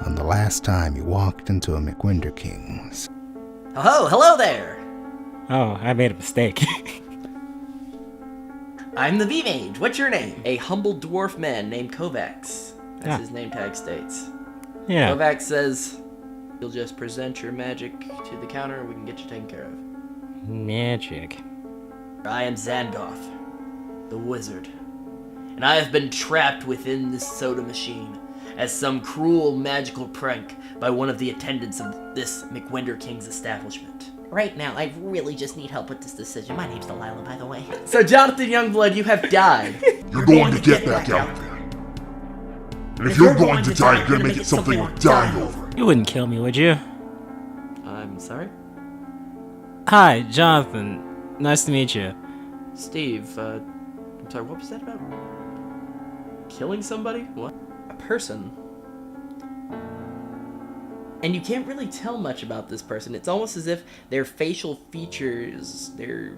on the last time you walked into a McWenderking's. Oh, hello there! Oh, I made a mistake. I'm the V-Mage. What's your name? A humble dwarf man named Kovacs. That's his name tag states. Yeah. Kovacs says, you'll just present your magic to the counter and we can get you taken care of. Magic. I am Zangoth, the wizard, and I have been trapped within this soda machine as some cruel magical prank by one of the attendants of this McWenderking's establishment. Right now, I really just need help with this decision. My name's Delilah, by the way. So, Jonathan Youngblood, you have died. You're going to get back out there. And if you're going to die, you're going to make it something worth dying over. You wouldn't kill me, would you? I'm sorry? Hi, Jonathan. Nice to meet you. Steve, I'm sorry, what was that about? Killing somebody? What? A person. And you can't really tell much about this person. It's almost as if their facial features, their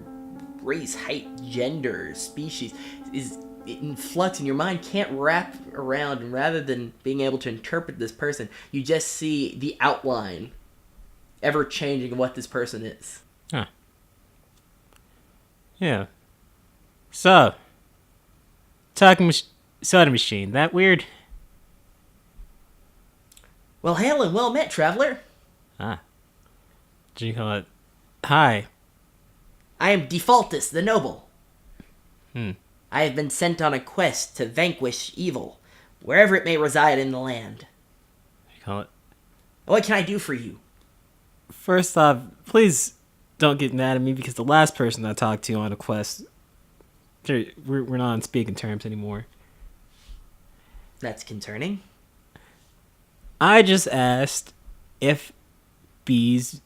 race, height, gender, species is in flux, and your mind can't wrap around, and rather than being able to interpret this person, you just see the outline ever changing of what this person is. Huh. Yeah. So, soda machine, that weird? Well, hail and well met, traveler. Ah. Did you call it? Hi. I am Defaultus, the noble. Hmm. I have been sent on a quest to vanquish evil, wherever it may reside in the land. You call it? What can I do for you? First off, please don't get mad at me because the last person I talked to on a quest, we're not on speaking terms anymore. That's concerning. I just asked if bees,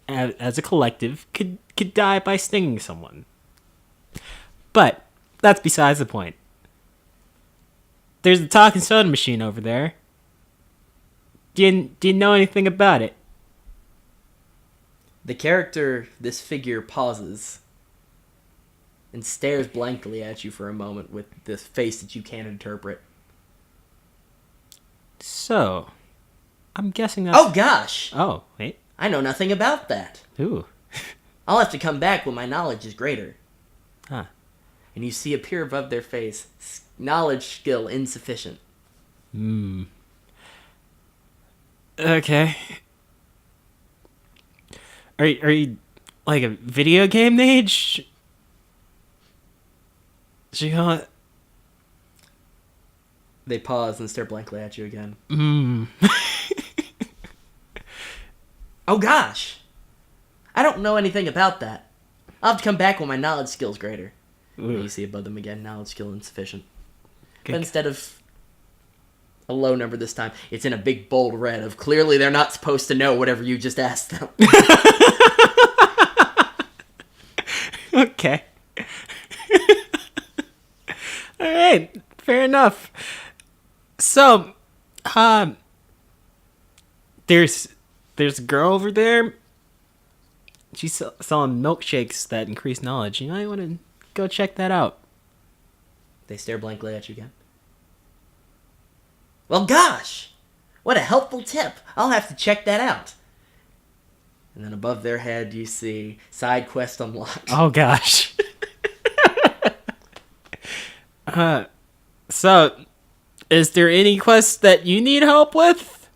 as a collective, could die by stinging someone. But that's besides the point. There's a talking soda machine over there. Do you know anything about it? The character, this figure, pauses and stares blankly at you for a moment with this face that you can't interpret. So, I'm guessing that's... Oh, gosh! Oh, wait. I know nothing about that. Ooh. I'll have to come back when my knowledge is greater. Huh. And you see appear above their face, knowledge skill insufficient. Hmm. Okay. Are you like a video game age? She got... They pause and stare blankly at you again. Oh gosh! I don't know anything about that. I'll have to come back when my knowledge skill's greater. And you see above them again, knowledge skill insufficient. Good. But instead of a low number this time, it's in a big bold red of clearly they're not supposed to know whatever you just asked them. Okay. Alright, fair enough. So, there's a girl over there. She's selling milkshakes that increase knowledge. You might want to go check that out. They stare blankly at you again. Well, gosh! What a helpful tip. I'll have to check that out. And then above their head, you see side quest unlocked. Oh, gosh. So, is there any quest that you need help with?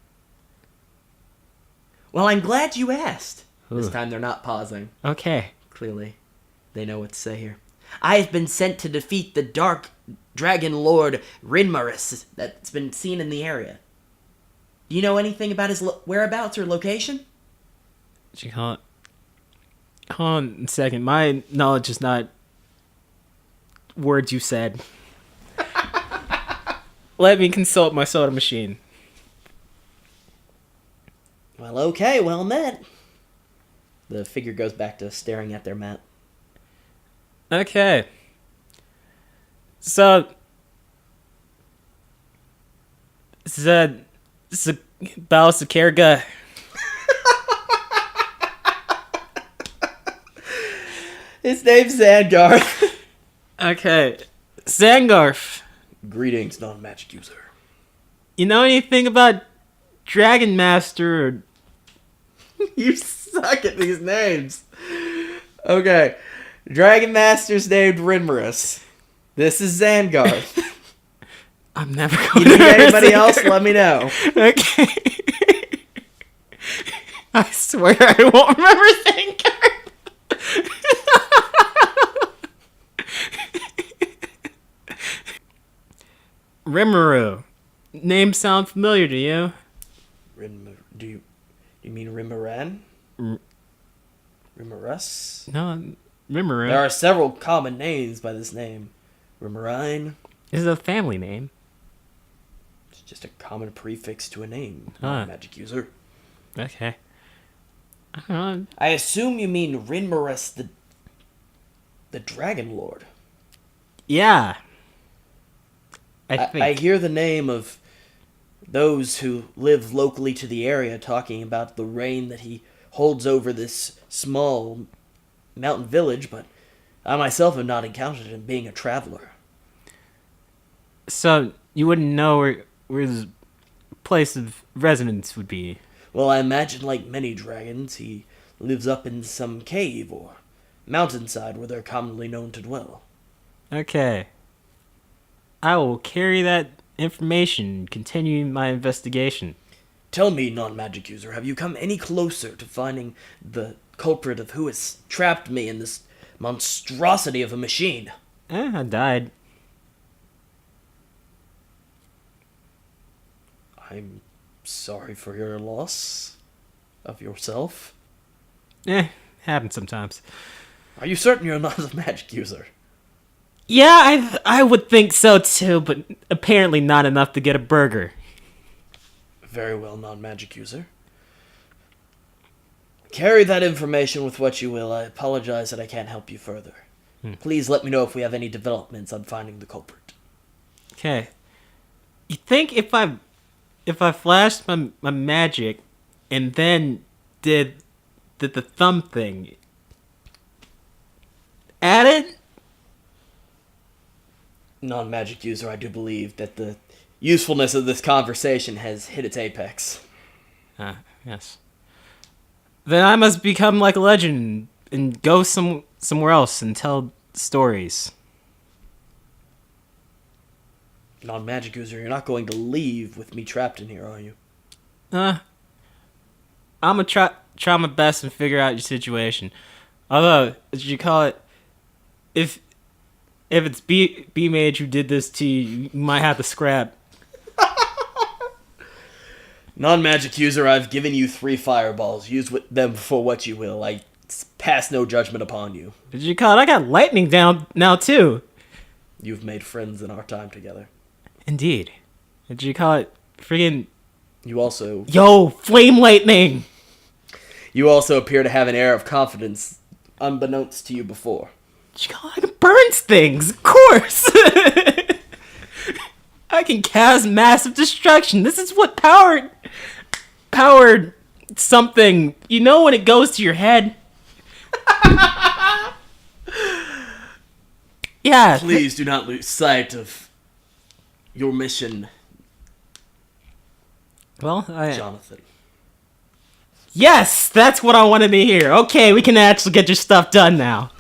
Well, I'm glad you asked. This Ooh. time they're not pausing. Okay. Clearly, they know what to say here. I have been sent to defeat the dark dragon lord Rinmaris that's been seen in the area. Do you know anything about his whereabouts or location? Hold on a second. My knowledge is not words you said. Let me consult my soda machine. Well, okay, well met. The figure goes back to staring at their map. Okay. So, Balsakarga. His name's Zangarth. Okay. Zangarth. Greetings, non-magic user. You know anything about Dragon Master? Or... You suck at these names. Okay. Dragon Master's named Rinmarus. This is Zangarth. I'm never You going need to anybody else? Let me know. Okay. I swear I won't remember Zangarth. Rimuru. Name sound familiar to you? Do you mean Rimaran? Rimarus? No, Rimuru. There are several common names by this name. Rimarine. This is a family name. It's just a common prefix to a name. Huh. Magic user. Okay. I don't know. I assume you mean Rinmarus the Dragon Lord. Yeah. I think. I hear the name of those who live locally to the area talking about the reign that he holds over this small mountain village, but I myself have not encountered him, being a traveler. So, you wouldn't know where his place of residence would be? Well, I imagine, like many dragons, he lives up in some cave or mountainside where they're commonly known to dwell. Okay. I will carry that information and continue my investigation. Tell me, non-magic user, have you come any closer to finding the culprit of who has trapped me in this monstrosity of a machine? I died. I'm sorry for your loss of yourself. Happens sometimes. Are you certain you're not a magic user? Yeah, I would think so too, but apparently not enough to get a burger. Very well, non-magic user. Carry that information with what you will. I apologize that I can't help you further. Please let me know if we have any developments on finding the culprit. Okay. You think if I flashed my magic and then did the thumb thing, add it? Non-magic user, I do believe that the usefulness of this conversation has hit its apex. Yes. Then I must become like a legend and go somewhere else and tell stories. Non-magic user, you're not going to leave with me trapped in here, are you? I'm gonna try my best and figure out your situation. Although, as you call it, if it's B-Mage who did this to you, you might have to scrap. Non-magic user, I've given you 3 fireballs. Use them for what you will. I pass no judgment upon you. Did you call it? I got lightning down now too. You've made friends in our time together. Indeed. Did you call it? Friggin' You also flame lightning. You also appear to have an air of confidence unbeknownst to you before. Did you call it? I can burn things, of course. I can cause massive destruction. This is what powered something. You know when it goes to your head? Yeah. Please do not lose sight of your mission, Well, Jonathan. Yes, that's what I wanted to hear. Okay, we can actually get your stuff done now.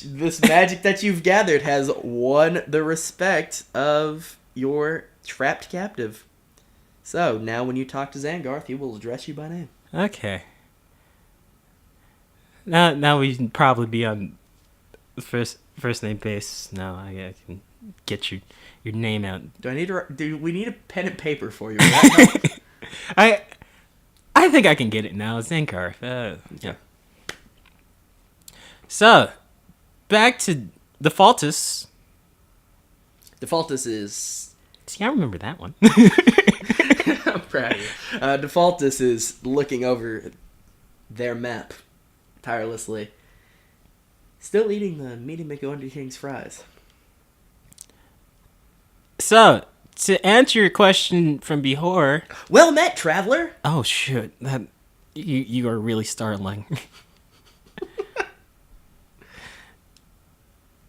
This magic that you've gathered has won the respect of your trapped captive. So, now when you talk to Zangarth, he will address you by name. Okay. Now we can probably be on first name basis. Now I can get your name out. Do we need a pen and paper for you? Will that help? I think I can get it now. Zangarth. Yeah. So, back to Defaultus. Defaultus is... See, I remember that one. I'm proud of you. Defaultus is looking over their map tirelessly. Still eating the meaty McWenderking's fries. So, to answer your question from before... Well met, traveler! Oh, shit. You are really startling.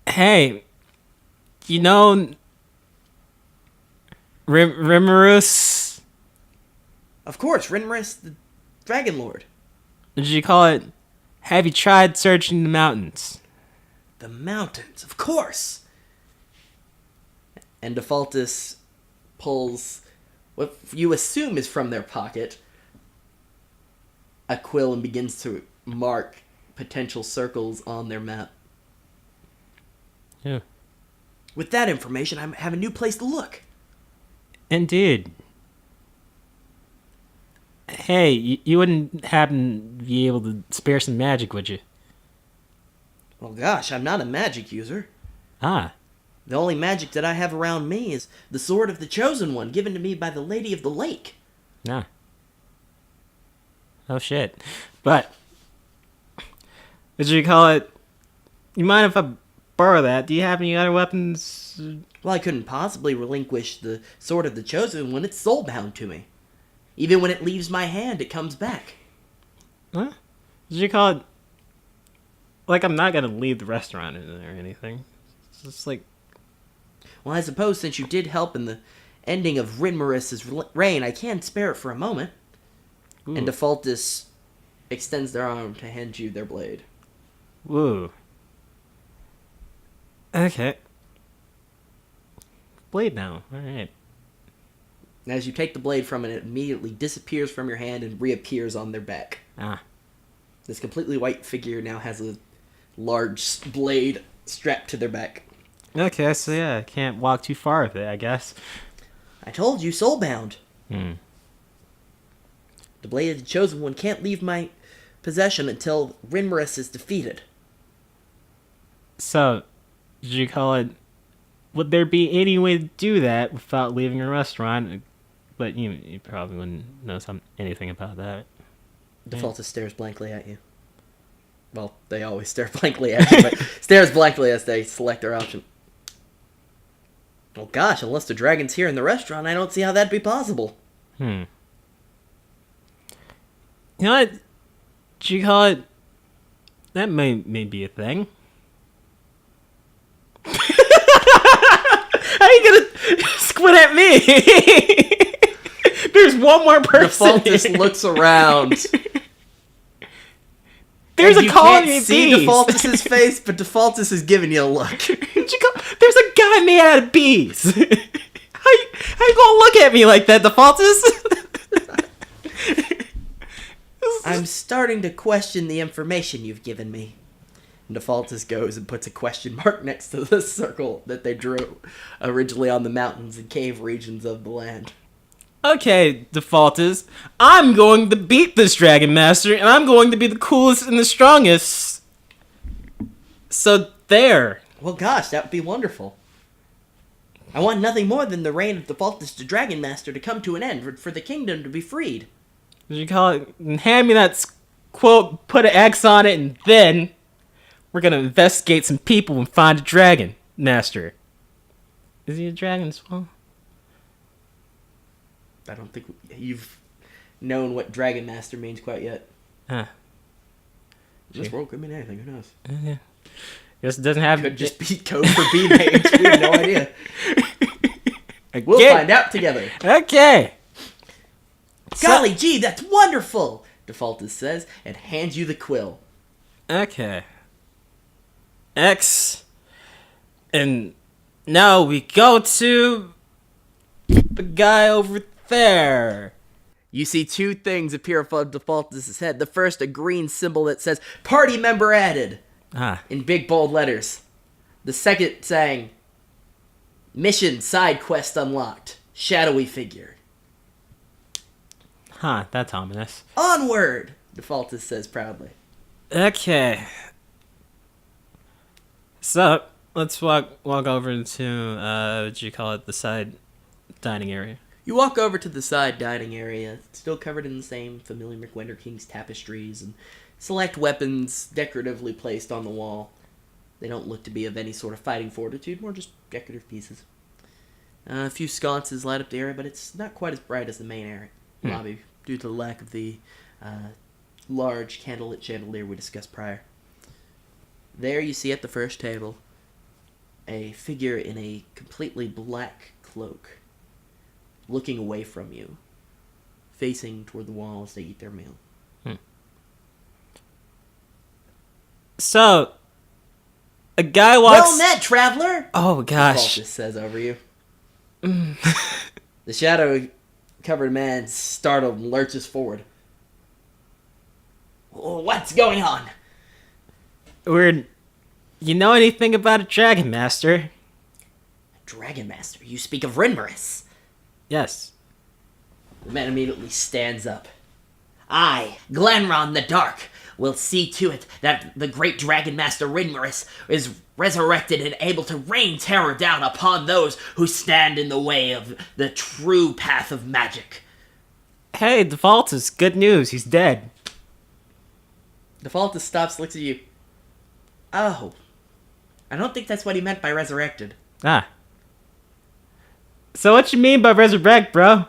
Hey, you know... Rimmerus? Of course, Rinris, the Dragon Lord. What did you call it? Have you tried searching the mountains? The mountains, of course. And Defaultus pulls what you assume is from their pocket a quill and begins to mark potential circles on their map. Yeah. With that information, I have a new place to look. Indeed. Hey, you wouldn't happen to be able to spare some magic, would you? Well, gosh, I'm not a magic user. Ah. The only magic that I have around me is the sword of the Chosen One, given to me by the Lady of the Lake. Nah. Oh, shit. But, what do you call it? You mind if I borrow that? Do you have any other weapons? Well, I couldn't possibly relinquish the sword of the Chosen One. It's soulbound to me. Even when it leaves my hand, it comes back. Huh? What do you call it? Like, I'm not gonna leave the restaurant or anything. It's just like... Well, I suppose since you did help in the ending of Rinmaris's reign, I can spare it for a moment. Ooh. And Defaultus extends their arm to hand you their blade. Woo. Okay. Blade now. Alright. And as you take the blade from it, it immediately disappears from your hand and reappears on their back. Ah. This completely white figure now has a large blade strapped to their back. Okay, so yeah, I can't walk too far with it, I guess. I told you, soulbound. Hmm. The blade of the Chosen One can't leave my possession until Rinmaris is defeated. So, did you call it... Would there be any way to do that without leaving a restaurant? But you probably wouldn't know anything about that. Defaultus stares blankly at you. Well, they always stare blankly at you, but stares blankly as they select their option. Well, gosh, unless the dragon's here in the restaurant, I don't see how that'd be possible. You know what? Did you call it... That may be a thing. How are you gonna squint at me? There's one more person. Defaultus looks around. There's and a you colony can't of see bees. Defaultus's face, but Defaultus is giving you a look. There's a guy made out of bees. How you gonna look at me like that, Defaultus? I'm starting to question the information you've given me. And Defaultus goes and puts a question mark next to the circle that they drew originally on the mountains and cave regions of the land. Okay, Defaultus, I'm going to beat this Dragon Master, and I'm going to be the coolest and the strongest. So, there. Well, gosh, that would be wonderful. I want nothing more than the reign of Defaultus the Dragon Master to come to an end, for the kingdom to be freed. Did you call it? Hand me that quote, put an X on it, and then we're going to investigate some people and find a Dragon Master. Is he a dragon as well? I don't think you've known what Dragon Master means quite yet. Huh. This world could mean anything, who knows? Yeah. Guess it doesn't have... Could just be code for bee names, we have no idea. We'll find out together. Okay. Golly gee, that's wonderful! Defaultus says, and hands you the quill. Okay. X. And now we go to the guy over there. You see two things appear above Defaultus' head. The first, a green symbol that says, Party Member Added, in big bold letters. The second saying, Mission Side Quest Unlocked, shadowy figure. Huh, that's ominous. Onward, Defaultus says proudly. Okay. So, let's walk over to, what do you call it, the side dining area. You walk over to the side dining area, still covered in the same familiar McWenderking's tapestries and select weapons decoratively placed on the wall. They don't look to be of any sort of fighting fortitude, more just decorative pieces. A few sconces light up the area, but it's not quite as bright as the main area lobby due to the lack of the large candlelit chandelier we discussed prior. There you see at the first table, a figure in a completely black cloak looking away from you, facing toward the wall as they eat their meal. So, a guy walks... Well met, traveler! Oh, gosh. The says over you. The shadow-covered man, startled, lurches forward. What's going on? You know anything about a Dragon Master? Dragon Master? You speak of Rinmaris. Yes. The man immediately stands up. I, Glenron the Dark, will see to it that the great Dragon Master Rinmaris is resurrected and able to rain terror down upon those who stand in the way of the true path of magic. Hey, Defaultus, good news, he's dead. Defaultus stops, looks at you. Oh. I don't think that's what he meant by resurrected. Ah. So what you mean by resurrect, bro?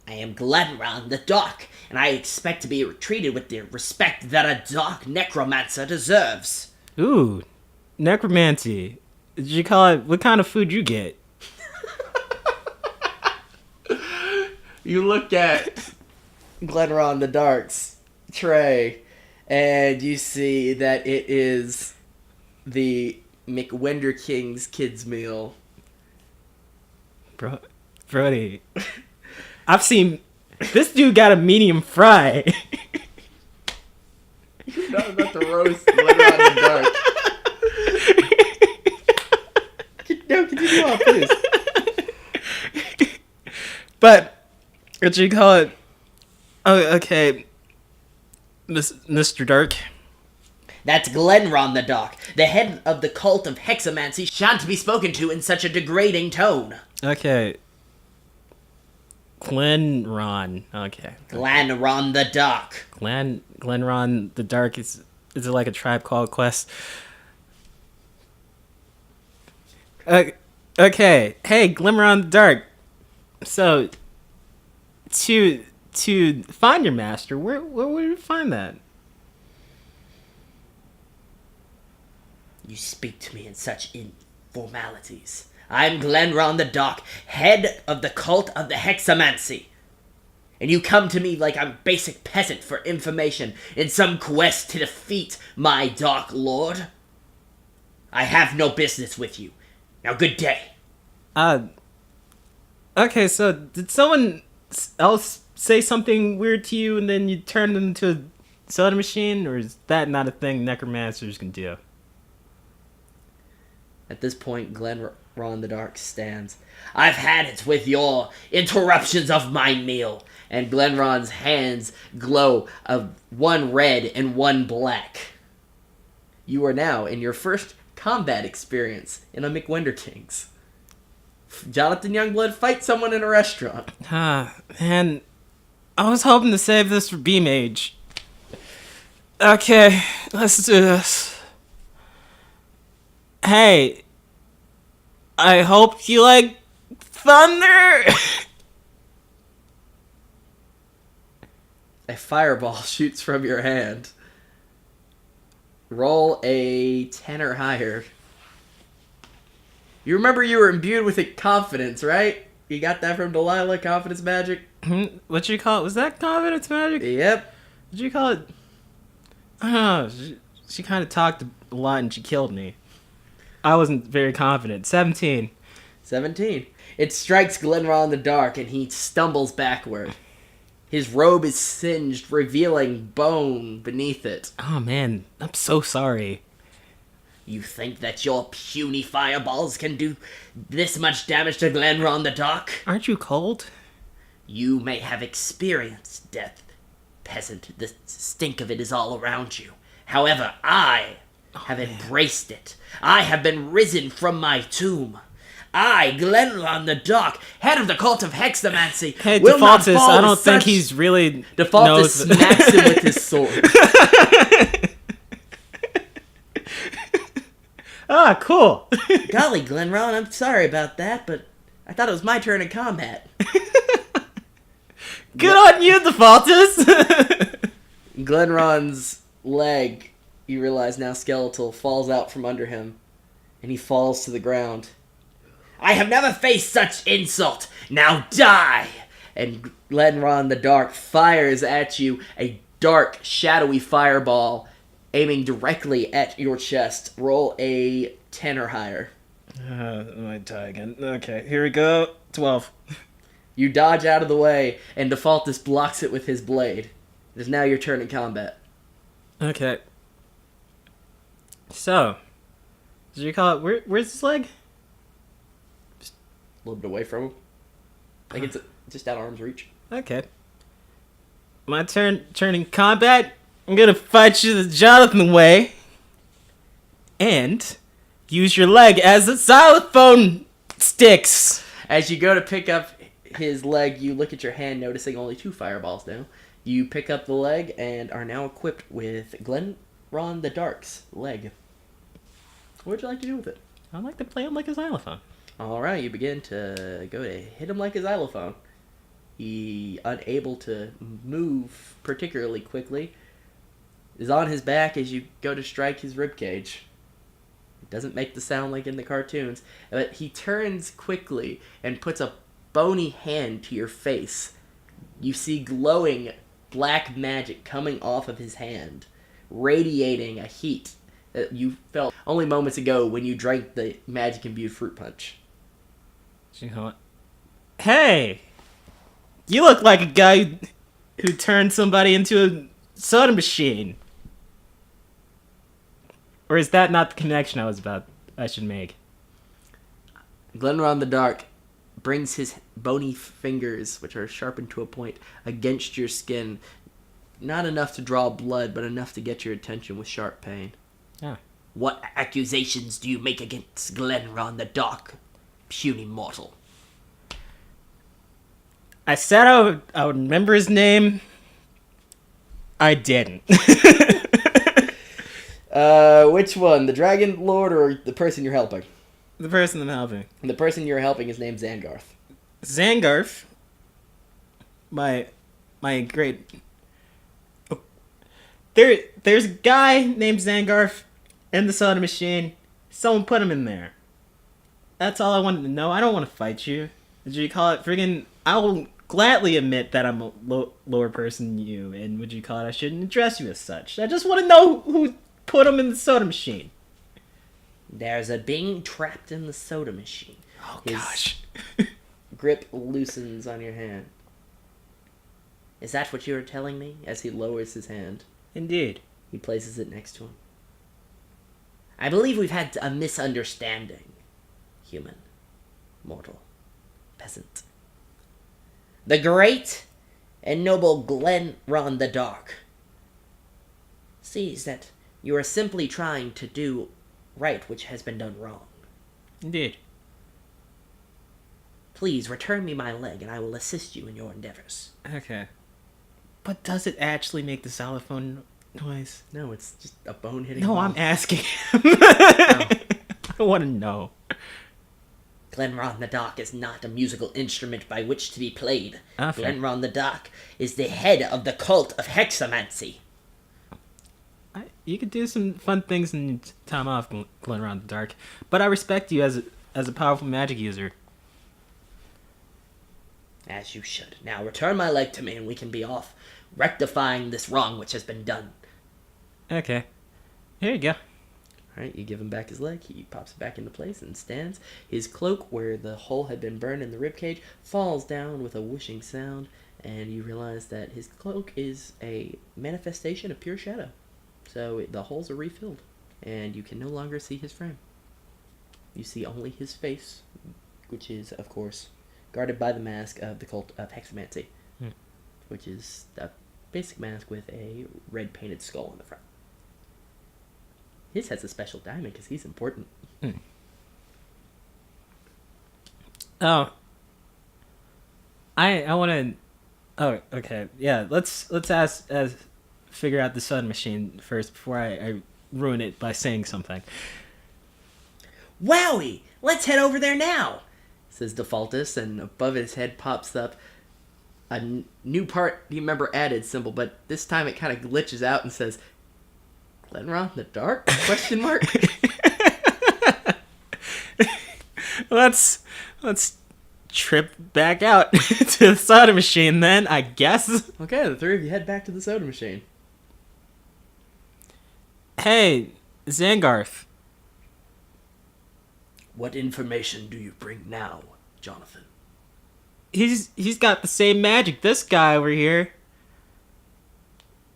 I am Glenron the Dark, and I expect to be treated with the respect that a dark necromancer deserves. Ooh, necromancy. Did you call it? What kind of food you get? You look at Glenron the Dark's tray, and you see that it is the McWenderking's kids meal. Brody, I've seen this dude got a medium fry. You're not about to roast Glenron the Dark. No, continue on, please. But what you call it? Oh, okay, Mr. Dark. That's Glenron the Dark, the head of the cult of hexamancy, shan't be spoken to in such a degrading tone. Okay. Glenron. Okay. Glenron the Dark. Glenron the Dark is it like a Tribe Called Quest? Okay. Hey, Glenron the Dark. So to find your master, where would you find that? You speak to me in such informalities. I'm Glenron the Dark, head of the cult of the hexamancy. And you come to me like I'm a basic peasant for information in some quest to defeat my Dark Lord? I have no business with you. Now, good day. Okay, so did someone else say something weird to you and then you turned them into a soda machine? Or is that not a thing necromancers can do? At this point, Glenron the Dark stands. I've had it with your interruptions of my meal. And Glenron's hands glow of one red and one black. You are now in your first combat experience in a McWenderking's. Jonathan Youngblood fights someone in a restaurant. Man, I was hoping to save this for B-Mage. Okay, let's do this. Hey, I hope you like thunder. A fireball shoots from your hand. Roll a 10 or higher. You remember you were imbued with confidence, right? You got that from Delilah, confidence magic? What you call it? Was that confidence magic? Yep. What you call it? I don't know. She kind of talked a lot and she killed me. I wasn't very confident. 17. 17. It strikes Glenron in the dark and he stumbles backward. His robe is singed, revealing bone beneath it. Oh man, I'm so sorry. You think that your puny fireballs can do this much damage to Glenron the Dark? Aren't you cold? You may have experienced death, peasant. The stink of it is all around you. However, I have embraced it. I have been risen from my tomb. I, Glenron the Dark, head of the cult of hexamancy, Hey, will not Defaultus, fall I don't with think such... he's really Defaultus knows... smacks him with his sword. Ah, cool. Golly, Glenron, I'm sorry about that, but I thought it was my turn in combat. Good on you, Defaultus. Glenron's leg, you realize now skeletal, falls out from under him, and he falls to the ground. I have never faced such insult. Now die! And Glenron the Dark fires at you a dark, shadowy fireball aiming directly at your chest. Roll a 10 or higher. I might die again. Okay, here we go. 12. You dodge out of the way, and Defaultus blocks it with his blade. It is now your turn in combat. Okay. So, did you call it? Where's his leg? A little bit away from him. Like it's just out of arm's reach. Okay. My turn in combat. I'm gonna fight you the Jonathan way. And use your leg as a xylophone sticks. As you go to pick up his leg, you look at your hand, noticing only 2 fireballs now. You pick up the leg and are now equipped with Glenron the Dark's leg. What would you like to do with it? I'd like to play him like a xylophone. Alright, you begin to go to hit him like a xylophone. He, unable to move particularly quickly, is on his back as you go to strike his ribcage. It doesn't make the sound like in the cartoons, but he turns quickly and puts a bony hand to your face. You see glowing black magic coming off of his hand, radiating a heat that you felt only moments ago when you drank the magic-imbued fruit punch. Hey! You look like a guy who turned somebody into a soda machine. Or is that not the connection I should make? Glenron the Dark brings his bony fingers, which are sharpened to a point, against your skin. Not enough to draw blood, but enough to get your attention with sharp pain. Yeah. What accusations do you make against Glenron the Dark, puny mortal? I said I would remember his name. I didn't. Which one? The Dragon Lord or the person you're helping? The person I'm helping. The person you're helping is named Zangarth. Zangarth. My great... There's a guy named Zangarth in the soda machine. Someone put him in there. That's all I wanted to know. I don't want to fight you. Did you call it friggin'... I will gladly admit that I'm a lower person than you, and would you call it I shouldn't address you as such. I just want to know who put him in the soda machine. There's a being trapped in the soda machine. Oh, His gosh. grip loosens on your hand. Is that what you were telling me? As he lowers his hand. Indeed. He places it next to him. I believe we've had a misunderstanding. Human. Mortal. Peasant. The great and noble Glenron the Dark sees that you are simply trying to do right which has been done wrong. Indeed. Please return me my leg and I will assist you in your endeavors. Okay. But does it actually make the xylophone noise? No, it's just a bone hitting. No, ball. I'm asking him. I want to know. Glenron the Dark is not a musical instrument by which to be played. Okay. Glenron the Dark is the head of the cult of hexamancy. You could do some fun things in your time off, Glenron the Dark. But I respect you as a powerful magic user. As you should. Now return my leg to me and we can be off, rectifying this wrong which has been done. Okay. Here you go. Alright, you give him back his leg, he pops it back into place and stands. His cloak, where the hole had been burned in the ribcage, falls down with a whooshing sound, and you realize that his cloak is a manifestation of pure shadow. So the holes are refilled, and you can no longer see his frame. You see only his face, which is, of course, guarded by the mask of the cult of hexamancy, which is a basic mask with a red painted skull on the front. His has a special diamond because he's important. Oh. I want to... Oh, okay. Yeah, let's figure out the sun machine first before I ruin it by saying something. Wowie! Let's head over there now! Says Defaultus, and above his head pops up a new part, you remember added symbol, but this time it kind of glitches out and says, Glenron the Dark? Question mark? let's trip back out to the soda machine then, I guess. Okay, the three of you head back to the soda machine. Hey, Zangarth. What information do you bring now, Jonathan? He's got the same magic this guy over here.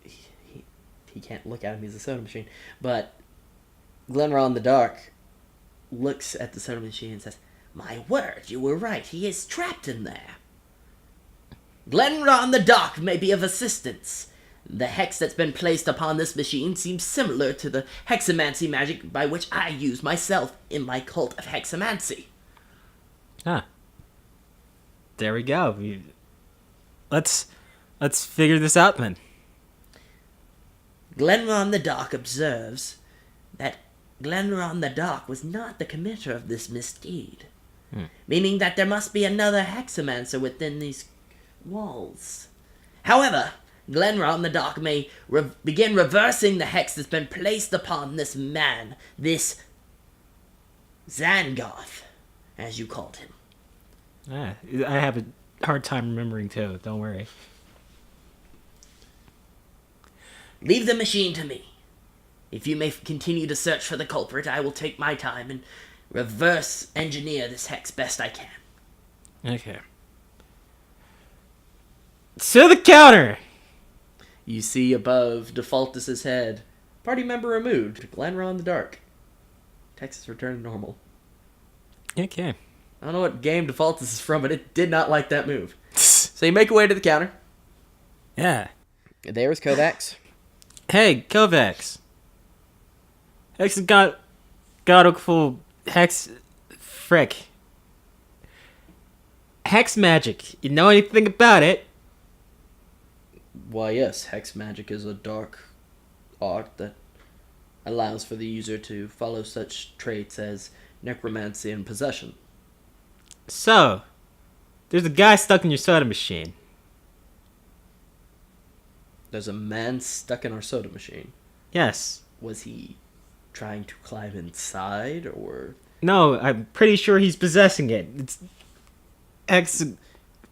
He can't look at him, he's a soda machine. But Glenron the Dark looks at the soda machine and says, "My word, you were right. He is trapped in there. Glenron the Dark may be of assistance. The hex that's been placed upon this machine seems similar to the hexamancy magic by which I use myself in my cult of hexamancy." Ah. There we go. Let's figure this out then. Glenron the Dark observes that Glenron the Dark was not the committer of this misdeed, meaning that there must be another hexamancer within these walls. However, Glenron the Dark may begin reversing the hex that's been placed upon this man, this Zangarth, as you called him. Ah, I have a hard time remembering too. Don't worry. Leave the machine to me. If you may continue to search for the culprit, I will take my time and reverse engineer this hex best I can. Okay. To the counter! You see above Defaultus's head, party member removed, Glenron the Dark. Texas returned to normal. Okay. I don't know what game Defaultus is from, but it did not like that move. So you make your way to the counter. Yeah. There is Kovacs. Hey, Kovacs. Hex has got a full hex. Frick. Hex magic. You know anything about it? Why, yes, hex magic is a dark art that allows for the user to follow such traits as necromancy and possession. So, there's a guy stuck in your soda machine. There's a man stuck in our soda machine. Yes. Was he trying to climb inside, or... No, I'm pretty sure he's possessing it. It's X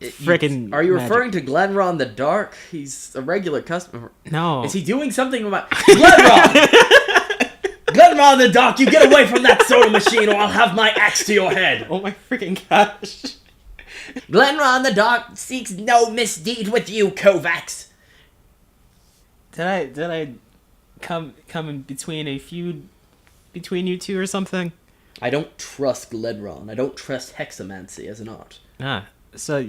frickin' Are you magic. referring to Glenron the Dark? He's a regular customer. No. Is he doing something about... Glenron! Glenron the Dark, you get away from that soda machine or I'll have my axe to your head! Oh my freaking gosh. Glenron the Dark seeks no misdeed with you, Kovacs! Did I come in between a feud between you two or something? I don't trust Glenron. I don't trust hexamancy as an art. Ah, so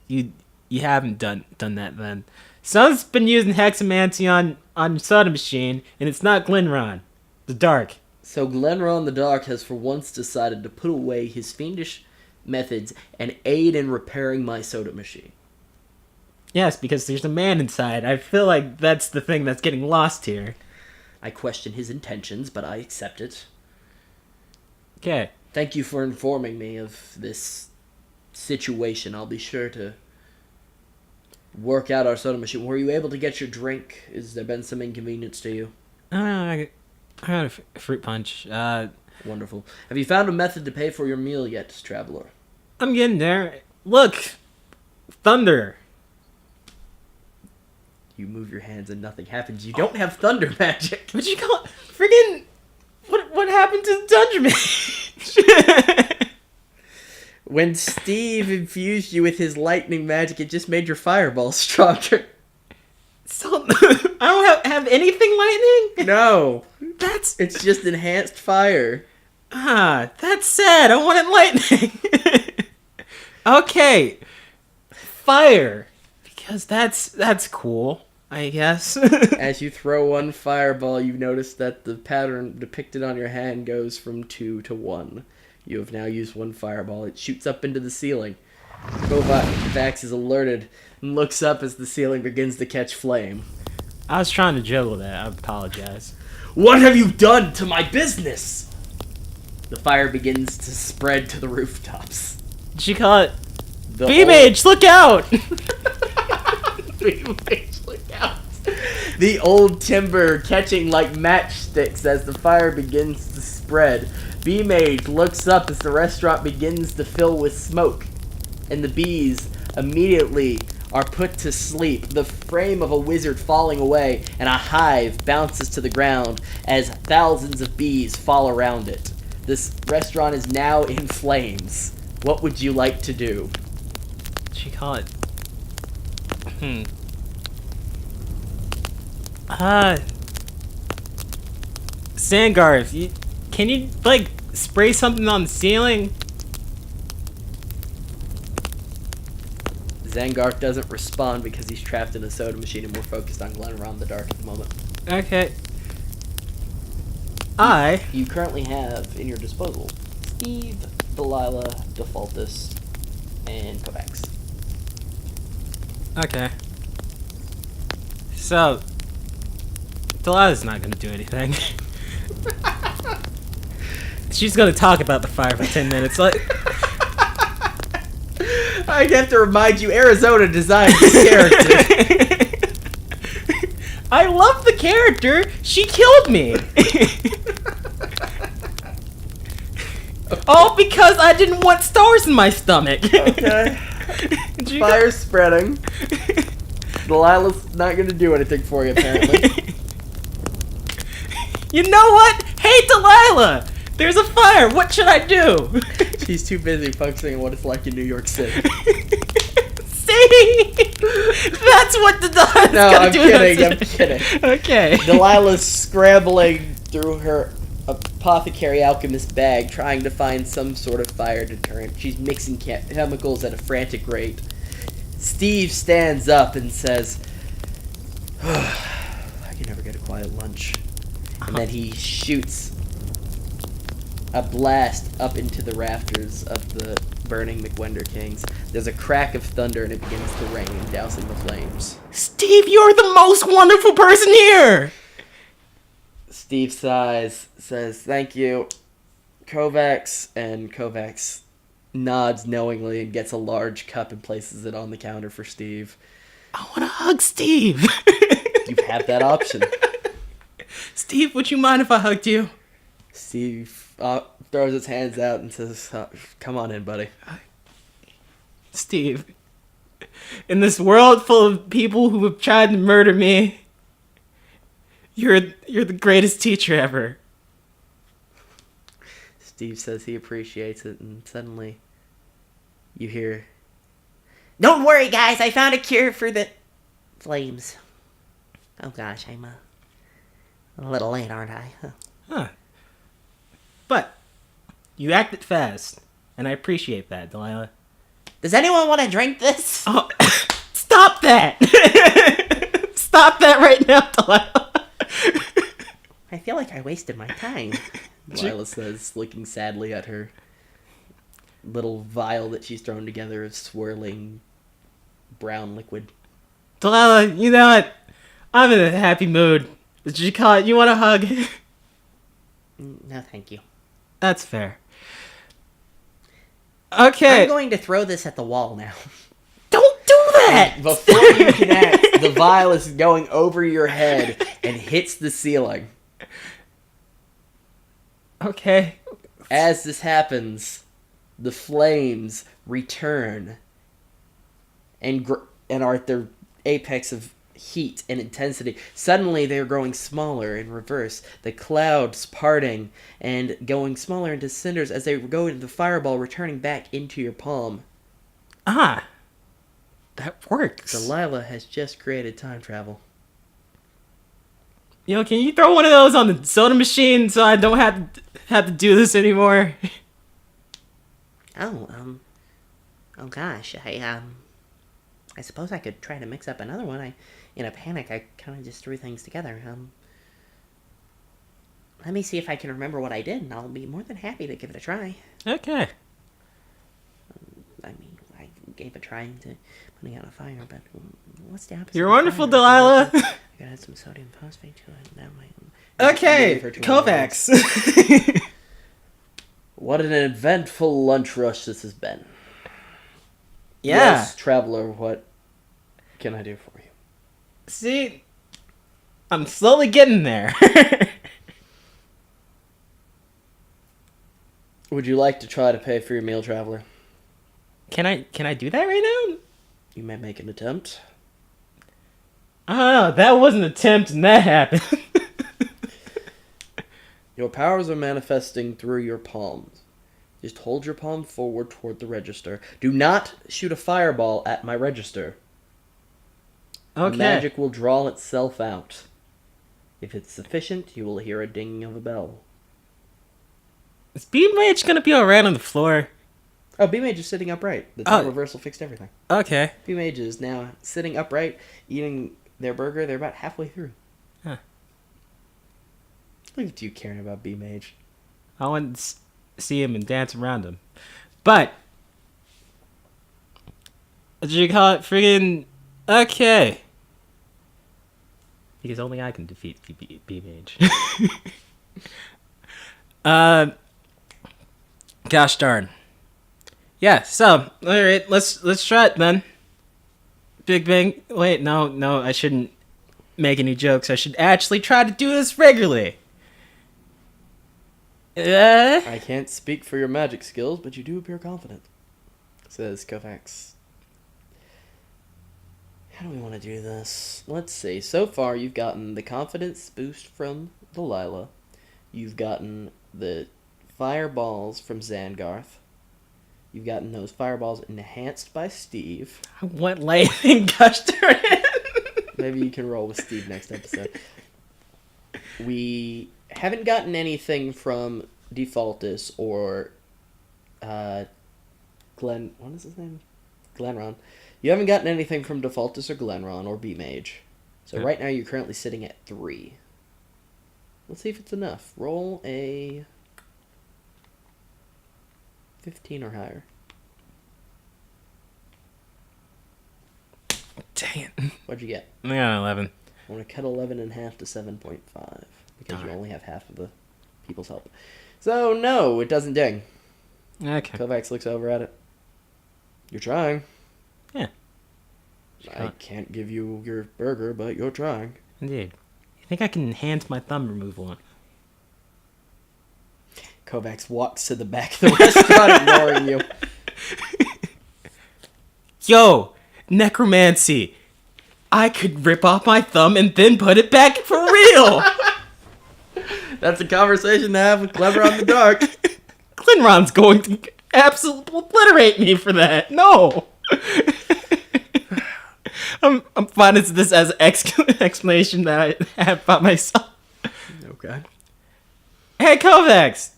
you haven't done that then. Someone's been using hexamancy on soda machine, and it's not Glenron the Dark. So Glenron the Dark has for once decided to put away his fiendish methods and aid in repairing my soda machine. Yes, because there's a man inside. I feel like that's the thing that's getting lost here. I question his intentions, but I accept it. Okay. Thank you for informing me of this situation. I'll be sure to work out our soda machine. Were you able to get your drink? Has there been some inconvenience to you? I got a fruit punch. Wonderful. Have you found a method to pay for your meal yet, traveler? I'm getting there. Look! Thunder! You move your hands and nothing happens. You don't have thunder magic. What'd you call it? Friggin' what happened to the Dungeon Mage? When Steve infused you with his lightning magic, it just made your fireball stronger. So, I don't have anything lightning? No. That's... It's just enhanced fire. That's sad. I wanted lightning. Okay. Fire. Because that's cool, I guess. As you throw one fireball, you notice that the pattern depicted on your hand goes from 2 to 1. You have now used one fireball. It shoots up into the ceiling. Kovacs is alerted and looks up as the ceiling begins to catch flame. I was trying to juggle that. I apologize. What have you done to my business? The fire begins to spread to the rooftops. Did you call it? The B-Mage, look out! B-Mage, look out! The old timber catching like matchsticks as the fire begins to spread. Bee Mage looks up as the restaurant begins to fill with smoke, and the bees immediately are put to sleep, the frame of a wizard falling away, and a hive bounces to the ground as thousands of bees fall around it. This restaurant is now in flames. What would you like to do? What you call it? Zangarth, can you, like, spray something on the ceiling? Zangarth doesn't respond because he's trapped in a soda machine and we're focused on Glenron the Dark at the moment. Okay. You currently have in your disposal Steve, Delilah, Defaultus, and Kovacs. Okay. So, Delilah's not gonna do anything. She's gonna talk about the fire for 10 minutes. Like, I have to remind you, Arizona designed this character. I love the character. She killed me. All because I didn't want stars in my stomach. Okay. Fire's spreading. Delilah's not gonna do anything for you, apparently. You know what? Hey, Delilah! There's a fire. What should I do? She's too busy focusing on what it's like in New York City. See? That's what the Delilah's No, gonna I'm do. kidding. I'm kidding. Okay. Delilah's scrambling through her apothecary alchemist bag, trying to find some sort of fire deterrent. She's mixing chemicals at a frantic rate. Steve stands up and says, I can never get a quiet lunch. And then he shoots a blast up into the rafters of the burning McWenderking's. There's a crack of thunder and it begins to rain, dousing the flames. Steve, you're the most wonderful person here! Steve sighs, says, thank you, Kovacs, and Kovacs nods knowingly and gets a large cup and places it on the counter for Steve. I want to hug Steve. You have that option. Steve, would you mind if I hugged you? Steve throws his hands out and says, come on in, buddy. Steve, in this world full of people who have tried to murder me, you're the greatest teacher ever. Steve says he appreciates it, and suddenly you hear, Don't worry, guys. I found a cure for the flames. Oh gosh, I'm a little late, aren't I? Huh. But you acted fast, and I appreciate that, Delilah. Does anyone want to drink this? Oh, stop that! Stop that right now, Delilah. I feel like I wasted my time. Delilah says, looking sadly at her little vial that she's thrown together of swirling brown liquid. Delilah, you know what? I'm in a happy mood. Did you call it? You want a hug? No, thank you. That's fair. Okay. I'm going to throw this at the wall now. Don't do that! Before you can act, the vial is going over your head and hits the ceiling. Okay. As this happens, the flames return and are at their apex of heat and intensity. Suddenly, they are growing smaller in reverse, the clouds parting and going smaller into cinders as they go into the fireball, returning back into your palm. Ah. That works. Delilah has just created time travel. Yo, can you throw one of those on the soda machine so I don't have to do this anymore? Oh gosh, I suppose I could try to mix up another one. In a panic, I kind of just threw things together. Let me see if I can remember what I did, and I'll be more than happy to give it a try. Okay. I mean, I gave a try to putting out a fire, but what's the opposite? You're of wonderful, fire? Delilah. I gotta add some sodium phosphate to it. That might. Okay, Kovacs. What an eventful lunch rush this has been. Yeah. Yes, traveler, what can I do for you? See, I'm slowly getting there. Would you like to try to pay for your meal, traveler? Can I do that right now? You may make an attempt. I don't know. That was an attempt, and that happened. Your powers are manifesting through your palms. Just hold your palm forward toward the register. Do not shoot a fireball at my register. Okay. Magic will draw itself out. If it's sufficient, you will hear a dinging of a bell. Is B-Mage gonna be alright on the floor? Oh, B-Mage is sitting upright. The time reversal fixed everything. Okay. B-Mage is now sitting upright, eating their burger. They're about halfway through. Huh. Look at you caring about B-Mage. I want to see him and dance around him. But, what did you call it? Friggin' okay. Because only I can defeat B-Mage. Gosh darn. Yeah, so, alright, let's try it then. Big Bang. Wait, no, I shouldn't make any jokes. I should actually try to do this regularly. I can't speak for your magic skills, but you do appear confident, says Kovacs. How do we want to do this? Let's see. So far, you've gotten the confidence boost from Delilah. You've gotten the fireballs from Zangarth. You've gotten those fireballs enhanced by Steve. What lightning gosh darn it. Maybe you can roll with Steve next episode. We haven't gotten anything from Defaultus or Glen. What is his name? Glenron. You haven't gotten anything from Defaultus or Glenron or B-Mage. So Yeah. right now you're currently sitting at 3. Let's see if it's enough. Roll a 15 or higher. Dang it. What'd you get? I got 11. I want to cut 11 in half to 7.5 because you Darn. only have half of the people's help. So no, it doesn't ding. Okay. Kovacs looks over at it. You're trying. Yeah. I can't give you your burger, but you're trying. Indeed. You think I can enhance my thumb removal? Kovacs walks to the back of the restaurant, ignoring you. Yo, necromancy. I could rip off my thumb and then put it back for real. That's a conversation to have with Clever on the Dark. Glenron's going to absolutely obliterate me for that. No. I'm finding this as an explanation that I have about myself. Okay. Hey, Kovacs.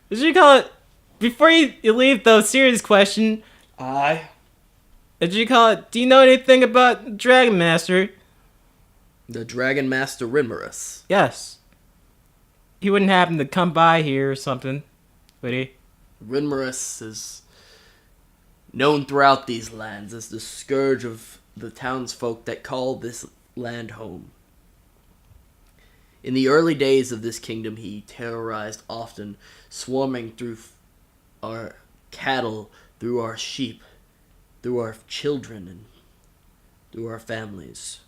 What should you call it? Before you leave, though, serious question. What Did you call it? Do you know anything about Dragon Master? The Dragon Master Rimmerus. Yes. He wouldn't happen to come by here or something, would he? Rimmerus is known throughout these lands as the scourge of the townsfolk that call this land home. In the early days of this kingdom, he terrorized often, swarming through our cattle, through our sheep, through our children, and through our families.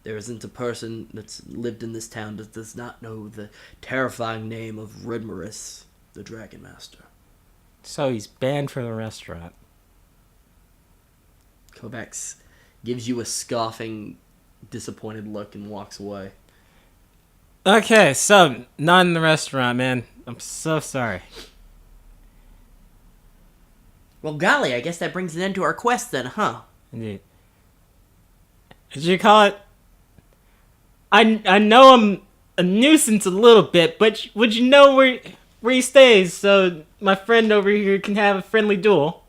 There isn't a person that's lived in this town that does not know the terrifying name of Rimmerus, the Dragon Master. So he's banned from the restaurant. Kovacs gives you a scoffing, disappointed look and walks away. Okay, so, not in the restaurant, man. I'm so sorry. Well, golly, I guess that brings an end to our quest then, huh? Indeed. Did you call it? I know I'm a nuisance a little bit, but would you know where he stays so my friend over here can have a friendly duel?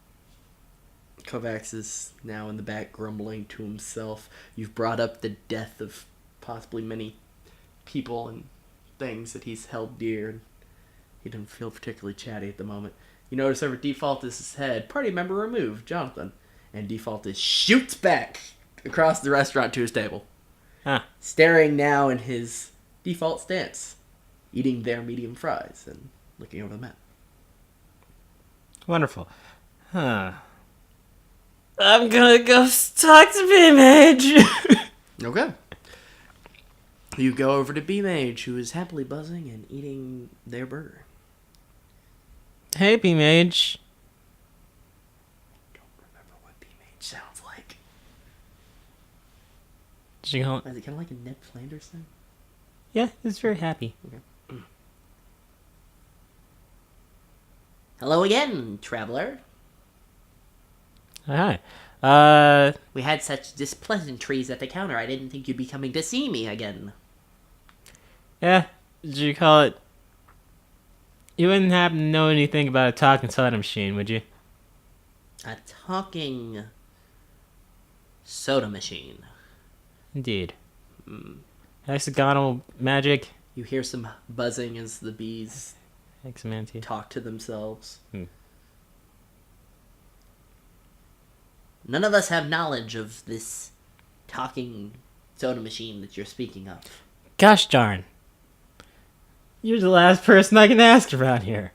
Kovacs is now in the back grumbling to himself. You've brought up the death of possibly many people and things that he's held dear. He doesn't feel particularly chatty at the moment. You notice over Defaultus' head, party member removed, Jonathan. And Defaultus shoots back across the restaurant to his table. Huh. Staring now in his default stance, eating their medium fries and looking over the map. Wonderful. Huh. I'm gonna go talk to B-Mage. Okay. You go over to B-Mage, who is happily buzzing and eating their burger. Hey, B-Mage. I don't remember what B-Mage sounds like. Did you call it? Is it kind of like a Ned Flanders thing? Yeah, he's very happy. Okay. Hello again, traveler. Hi. We had such displeasantries at the counter. I didn't think you'd be coming to see me again. Yeah, did you call it? You wouldn't happen to know anything about a talking soda machine, would you? A talking soda machine. Indeed. Hexagonal magic. You hear some buzzing as the bees Hexamancy. talk to themselves. Hmm. None of us have knowledge of this talking soda machine that you're speaking of. Gosh darn. You're the last person I can ask around here.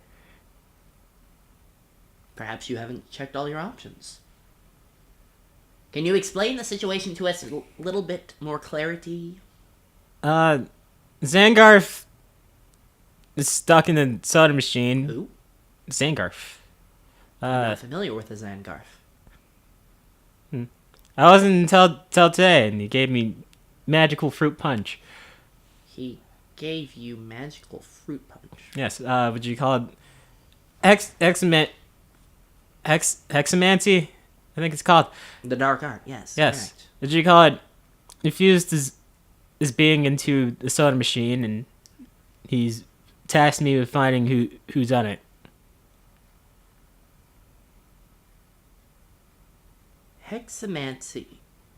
Perhaps you haven't checked all your options. Can you explain the situation to us a little bit more clarity? Zangarf is stuck in the soda machine. Who? Zangarf. I'm not familiar with the Zangarf. I wasn't until today, and he gave me magical fruit punch. He gave you magical fruit punch. Yes, would you call it hexamancy? I think it's called. The dark art, yes. Yes. Correct. Would you call it infused his being into the soda machine, and he's tasked me with finding who's done it. Hexamancy.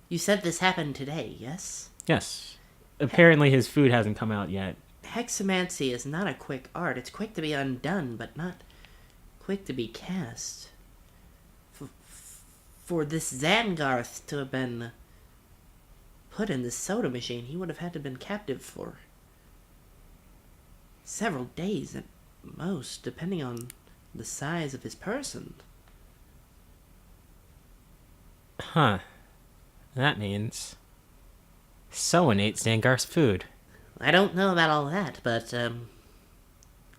You said this happened today, yes? Yes. Apparently his food hasn't come out yet. Hexamancy is not a quick art. It's quick to be undone, but not quick to be cast. For this Zangarth to have been put in this soda machine, he would have had to have been captive for several days at most, depending on the size of his person. Huh. That means someone ate Zangar's food. I don't know about all that, but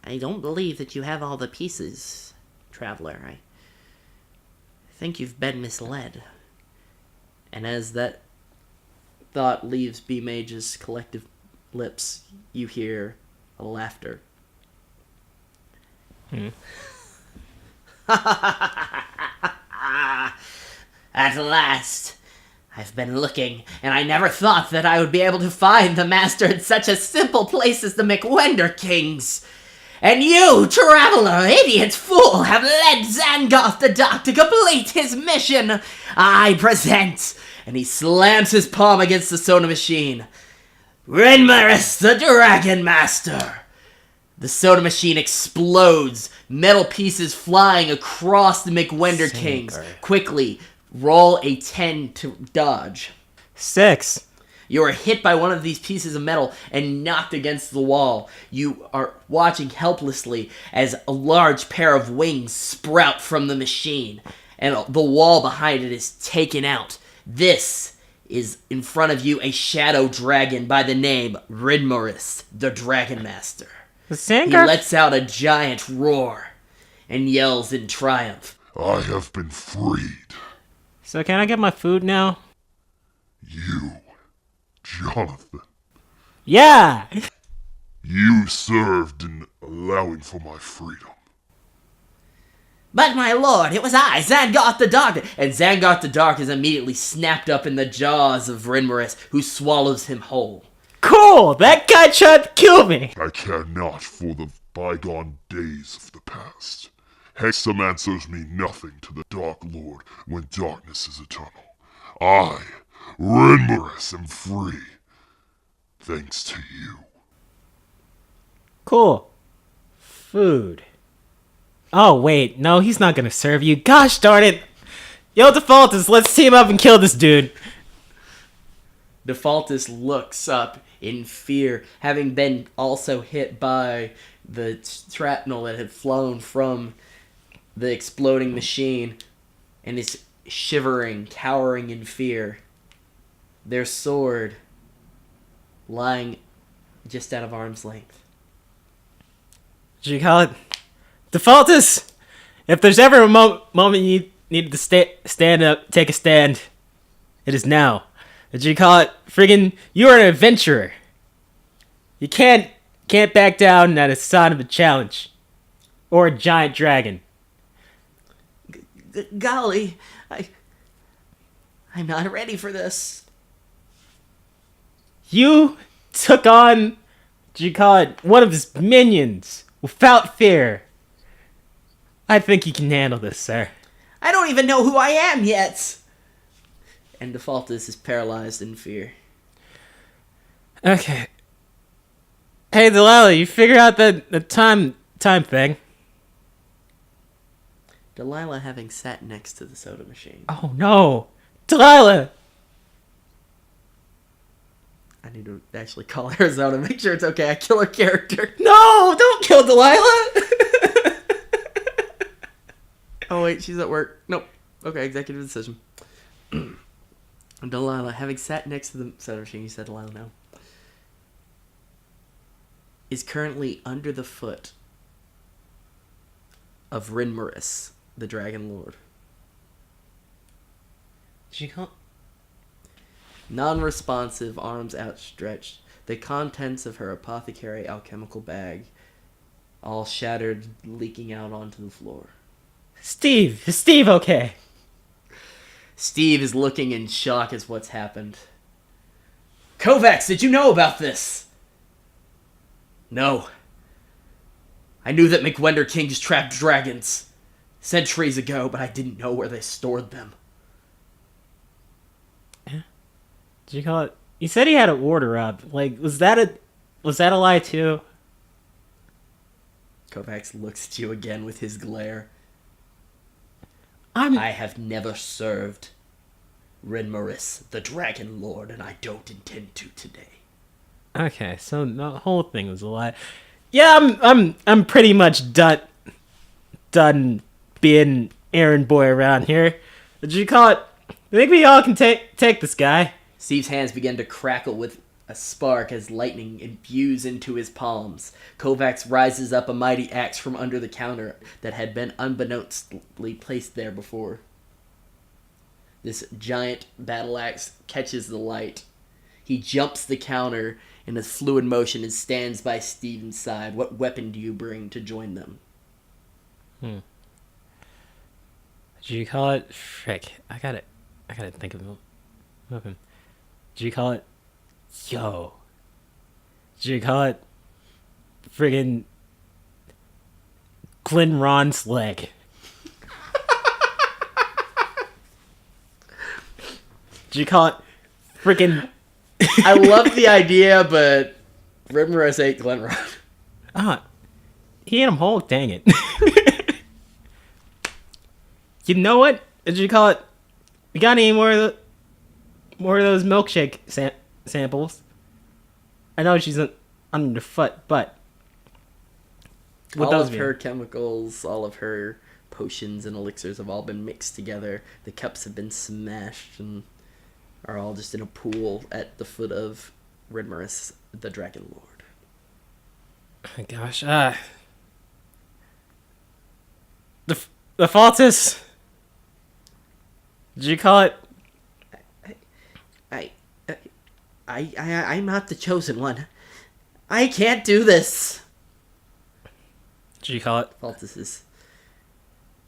I don't believe that you have all the pieces, traveler. I think you've been misled. And as that thought leaves B-Mage's collective lips, you hear a laughter. At last! I've been looking, and I never thought that I would be able to find the master in such a simple place as the McWenderking's. And you, traveler, idiot fool, have led Zangoth the Doc to complete his mission. I present, and he slams his palm against the soda machine, Rinmaris the Dragon Master. The soda machine explodes, metal pieces flying across the McWenderking's. Quickly, roll a 10 to dodge. 6. You are hit by one of these pieces of metal and knocked against the wall. You are watching helplessly as a large pair of wings sprout from the machine, and the wall behind it is taken out. This is in front of you a shadow dragon by the name Rinmaris, the Dragon Master. He lets out a giant roar and yells in triumph. I have been freed. So can I get my food now? You, Jonathan, Yeah! you served in allowing for my freedom. But my lord, it was I, Zangoth the Dark! And Zangoth the Dark is immediately snapped up in the jaws of Rinmaris, who swallows him whole. Cool! That guy tried to kill me! I care not for the bygone days of the past. Hexamancies mean nothing to the Dark Lord when darkness is eternal. I, Rinmaris, am free. Thanks to you. Cool. Food. Oh, wait. No, he's not gonna serve you. Gosh darn it! Yo, Defaultus, let's team up and kill this dude. Defaultus looks up in fear, having been also hit by the shrapnel that had flown from the exploding machine, and is shivering, cowering in fear. Their sword lying just out of arm's length. Did you call it? Defaultus! If there's ever a moment you need to stand up, take a stand, it is now. Did you call it? Friggin', you are an adventurer. You can't back down at a sign of a challenge. Or a giant dragon. Golly, I'm not ready for this. You took on, did you call it, one of his minions without fear. I think you can handle this, sir. I don't even know who I am yet. And Defaultus is paralyzed in fear. Okay. Hey, Delilah, you figure out the time thing. Delilah having sat next to the soda machine. Oh, no. Delilah! I need to actually call Arizona, make sure it's okay. I kill her character. No, don't kill Delilah! Oh, wait, she's at work. Nope. Okay, executive decision. Delilah, having sat next to the soda machine, you said Delilah now, is currently under the foot of Rinmaris, the Dragon Lord. She can't. Non-responsive, arms outstretched, the contents of her apothecary alchemical bag all shattered, leaking out onto the floor. Steve! Is Steve okay? Steve is looking in shock as what's happened. Kovacs, did you know about this? No. I knew that McWenderking's trapped dragons centuries ago, but I didn't know where they stored them. Did you call it? You said he had an order up. Like, was that a lie too? Kovacs looks at you again with his glare. I I have never served Rinmaris, the Dragon Lord, and I don't intend to today. Okay, so the whole thing was a lie. Yeah, I'm pretty much done being errand boy around here. Did you call it? I think we all can take this guy. Steve's hands begin to crackle with a spark as lightning imbues into his palms. Kovacs rises up a mighty axe from under the counter that had been unbeknownstly placed there before. This giant battle axe catches the light. He jumps the counter in a fluid motion and stands by Steven's side. What weapon do you bring to join them? Did you call it? Frick, I gotta think of a weapon. Did you call it? Yo. Did you call it? Friggin' Glenron's leg. Did you call it? Friggin'. I love the idea, but Rimrose ate Glenrod. He ate him whole. Dang it. You know what? Did you call it? We got any more of those milkshake samples? I know she's underfoot, but All of her chemicals, all of her potions and elixirs have all been mixed together. The cups have been smashed and are all just in a pool at the foot of Rinmaris, the Dragon Lord. Oh my gosh, the fault is. Did you call it? I'm not the chosen one. I can't do this. Did you call it? Faltus's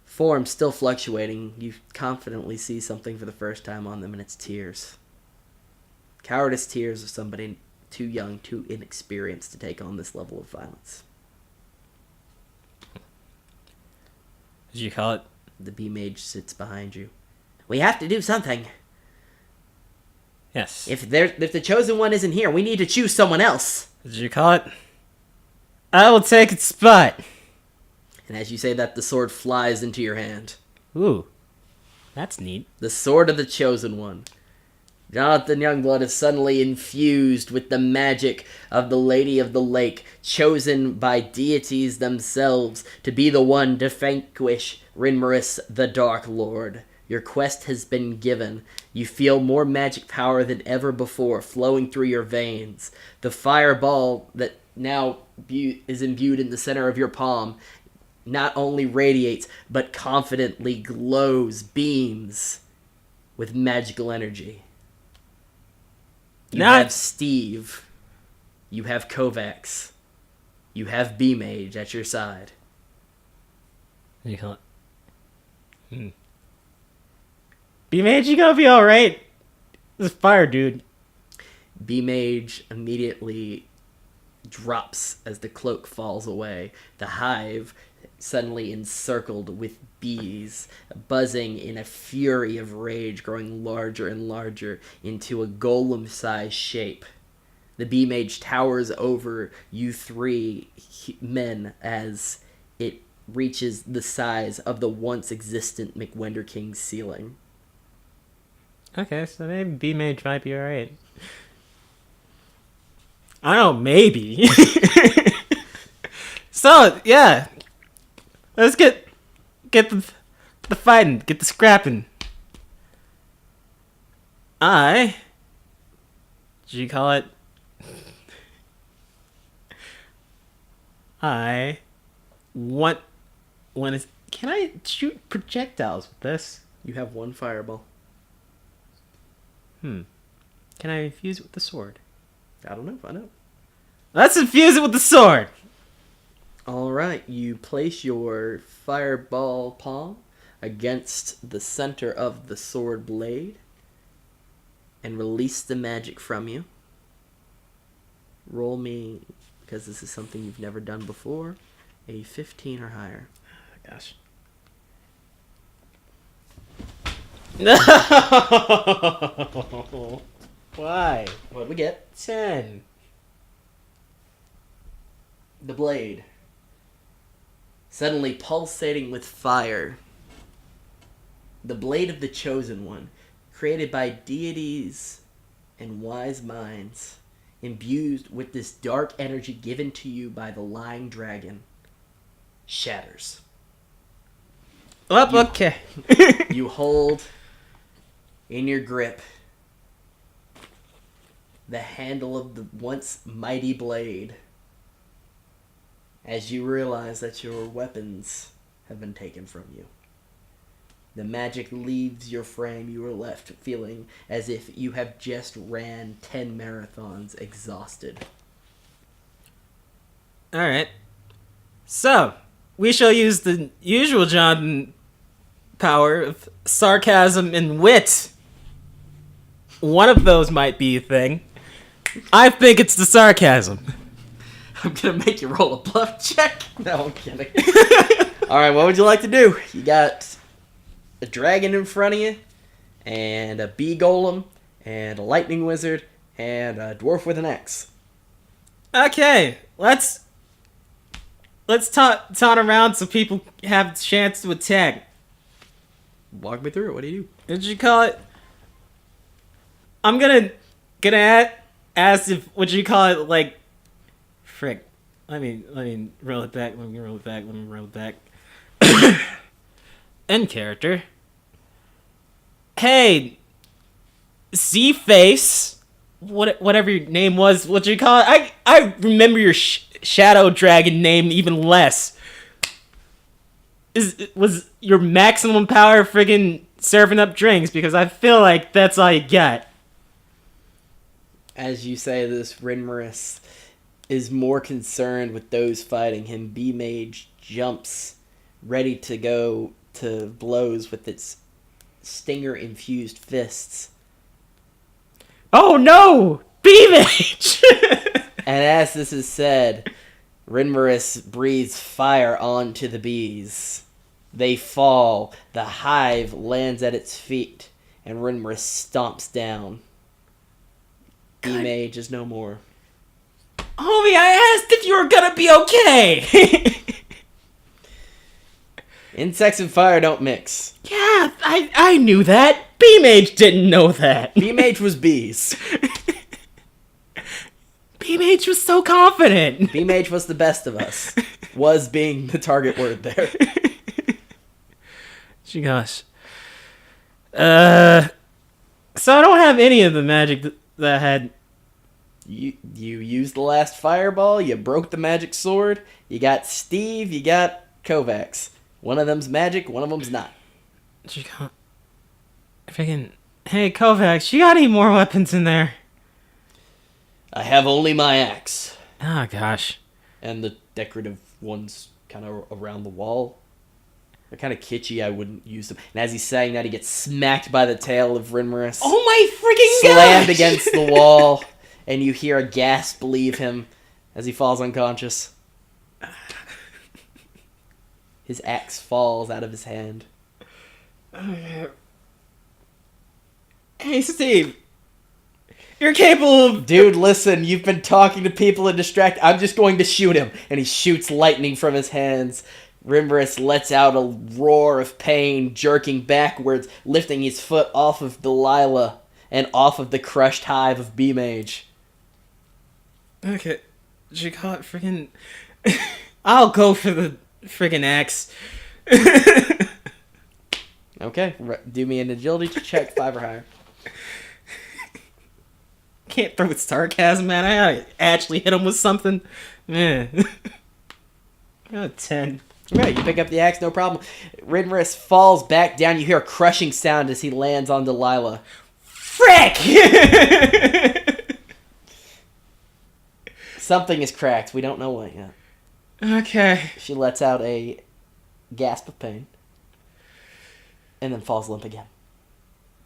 form still fluctuating. You confidently see something for the first time on them, and it's tears. Cowardice tears of somebody too young, too inexperienced to take on this level of violence. Did you call it? The bee mage sits behind you. We have to do something. Yes. If the chosen one isn't here, we need to choose someone else. Did you call it? I will take its spot. And as you say that, the sword flies into your hand. Ooh, that's neat. The sword of the chosen one. Jonathan Youngblood is suddenly infused with the magic of the Lady of the Lake, chosen by deities themselves to be the one to vanquish Rinmaris, the Dark Lord. Your quest has been given. You feel more magic power than ever before flowing through your veins. The fireball that now is imbued in the center of your palm not only radiates, but confidently glows, beams with magical energy. You have Steve. You have Kovacs. You have B-Mage at your side. You call it? B-Mage, you gonna be alright? This fire dude. B-Mage immediately drops as the cloak falls away. The hive suddenly encircled with bees, buzzing in a fury of rage, growing larger and larger into a golem-sized shape. The B-Mage towers over you three men as it reaches the size of the once existent McWenderking's ceiling. Okay, so maybe B-Mage might be alright. I don't know, maybe. So, yeah. Let's get the fighting, get the scrapping. Did you call it? Can I shoot projectiles with this? You have one fireball. Can I infuse it with the sword? I don't know. Find out. Let's infuse it with the sword! Alright, you place your fireball palm against the center of the sword blade and release the magic from you. Roll me, because this is something you've never done before, a 15 or higher. Oh, gosh. No! Why? What'd we get? 10. The blade, suddenly pulsating with fire. The blade of the Chosen One, created by deities and wise minds, imbued with this dark energy given to you by the lying dragon, shatters. Okay. You hold in your grip the handle of the once mighty blade as you realize that your weapons have been taken from you. The magic leaves your frame. You are left feeling as if you have just ran 10 marathons exhausted. Alright. So, we shall use the usual John power of sarcasm and wit. One of those might be a thing. I think it's the sarcasm. I'm gonna make you roll a bluff check. No, I'm kidding. Alright, what would you like to do? You got a dragon in front of you, and a bee golem, and a lightning wizard, and a dwarf with an axe. Okay, let's taunt around so people have a chance to attack. Walk me through it. What do you do? What did you call it? I'm gonna ask if what you call it, like, frick. Let me roll it back. Let me roll it back. End character. Hey, Z-Face, whatever your name was, what you call it? I remember your shadow dragon name even less. Was your maximum power friggin' serving up drinks? Because I feel like that's all you got. As you say this, Rinmarus is more concerned with those fighting him. B-Mage jumps, ready to go to blows with its stinger-infused fists. Oh no! B-Mage! And as this is said, Rinmarus breathes fire onto the bees. They fall, the hive lands at its feet, and Rinmarus stomps down. B-Mage is no more. Homie, I asked if you were gonna be okay! Insects and fire don't mix. Yeah, I knew that. B-Mage didn't know that. B-Mage was bees. B-Mage was so confident. B-Mage was the best of us. Was being the target word there. Gosh. So I don't have any of the magic that I had. You used the last fireball, you broke the magic sword, you got Steve, you got Kovacs. One of them's magic, one of them's not. She can't. Freaking. Hey, Kovacs, you got any more weapons in there? I have only my axe. Oh, gosh. And the decorative ones kind of around the wall. They're kind of kitschy, I wouldn't use them. And as he's saying that, he gets smacked by the tail of Rinmarus. Oh my freaking Slammed gosh! against the wall. And you hear a gasp leave him as he falls unconscious. His axe falls out of his hand. Hey, Steve. You're capable of... Dude, listen, you've been talking to people and distract. I'm just going to shoot him. And he shoots lightning from his hands. Rimbrus lets out a roar of pain, jerking backwards, lifting his foot off of Delilah and off of the crushed hive of B-Mage. Okay. She caught freaking... I'll go for the freaking axe. Okay, do me an agility check, 5 or higher. Can't throw with sarcasm, man. I gotta actually hit him with something. Man. I got a 10. Right, you pick up the axe, no problem. Rinmarus falls back down. You hear a crushing sound as he lands on Delilah. Frick! Something is cracked. We don't know what yet. Okay. She lets out a gasp of pain. And then falls limp again.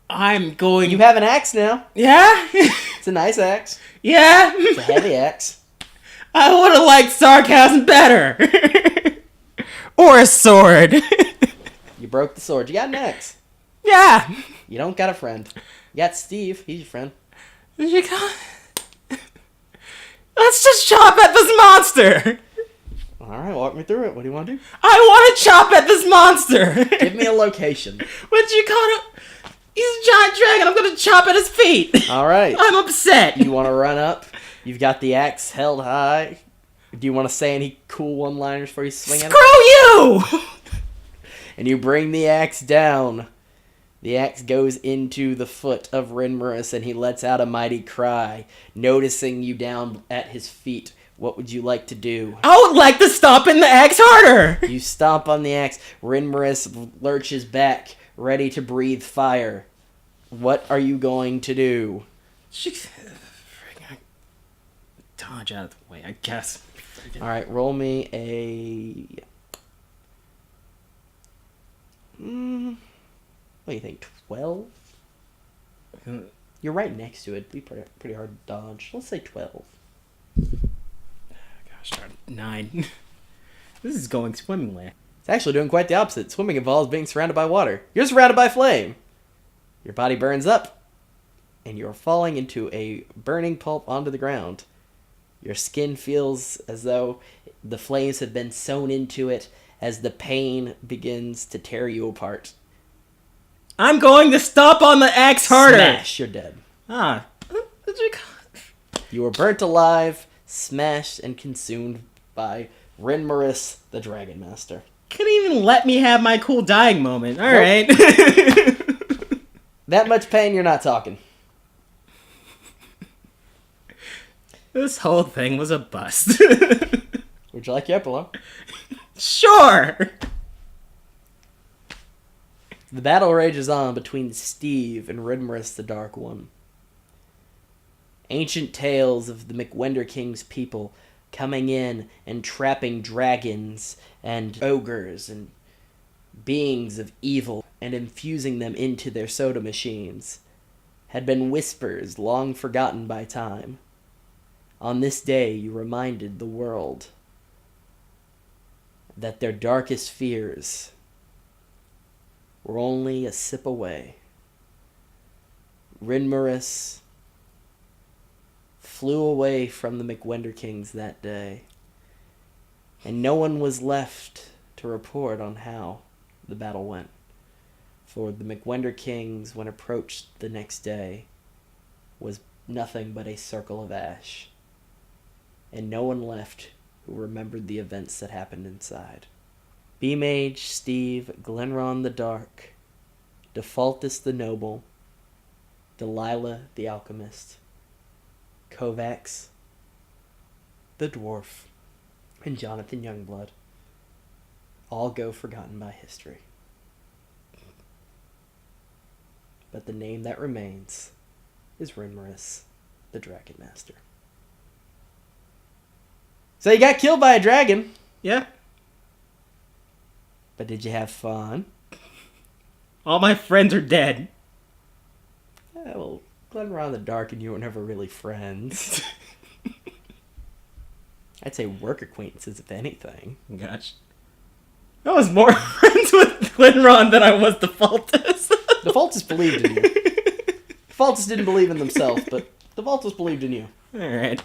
I'm going... You have an axe now. Yeah? It's a nice axe. Yeah? It's a heavy axe. I would have liked sarcasm better. Or a sword. You broke the sword. You got an axe. Yeah. You don't got a friend. You got Steve. He's your friend. You got... Let's just chop at this monster. Alright, walk me through it. What do you want to do? I want to chop at this monster. Give me a location. What you call it? He's a giant dragon. I'm going to chop at his feet. Alright. I'm upset. You want to run up? You've got the axe held high. Do you want to say any cool one-liners before you swing at it? Screw you! And you bring the axe down. The axe goes into the foot of Rinmarus, and he lets out a mighty cry, noticing you down at his feet. What would you like to do? I would like to stomp in the axe harder. You stomp on the axe. Rinmarus lurches back, ready to breathe fire. What are you going to do? Dodge out of the way, I guess. Alright, roll me a... what do you think, 12? You're right next to it. It'd be pretty hard to dodge. Let's say 12. Gosh, 9. This is going swimmingly. It's actually doing quite the opposite. Swimming involves being surrounded by water. You're surrounded by flame. Your body burns up, and you're falling into a burning pulp onto the ground. Your skin feels as though the flames have been sewn into it as the pain begins to tear you apart. I'm going to stomp on the axe harder. Smash, you're dead. Ah. You were burnt alive, smashed, and consumed by Rinmarus, the Dragon Master. Couldn't even let me have my cool dying moment. All right. That much pain, you're not talking. This whole thing was a bust. Would you like your epilogue? Sure. The battle rages on between Steve and Rinmarus the Dark One. Ancient tales of the McWenderking's people coming in and trapping dragons and ogres and beings of evil and infusing them into their soda machines had been whispers long forgotten by time. On this day, you reminded the world that their darkest fears were only a sip away. Rinmarus flew away from the McWenderking's that day, and no one was left to report on how the battle went. For the McWenderking's, when approached the next day, was nothing but a circle of ash, and no one left who remembered the events that happened inside. B-Mage, Steve, Glenron the Dark, Defaultus the Noble, Delilah the Alchemist, Kovacs the Dwarf, and Jonathan Youngblood all go forgotten by history. But the name that remains is Rinmaris, the Dragon Master. So you got killed by a dragon, Yeah. but did you have fun? All my friends are dead. Yeah, well, Glenron the Dark and you were never really friends. I'd say work acquaintances, if anything. Gosh. I was more friends with Glenron than I was the Faltus. The Faltus believed in you. The Faltus didn't believe in themselves, but the Faltus believed in you. Alright.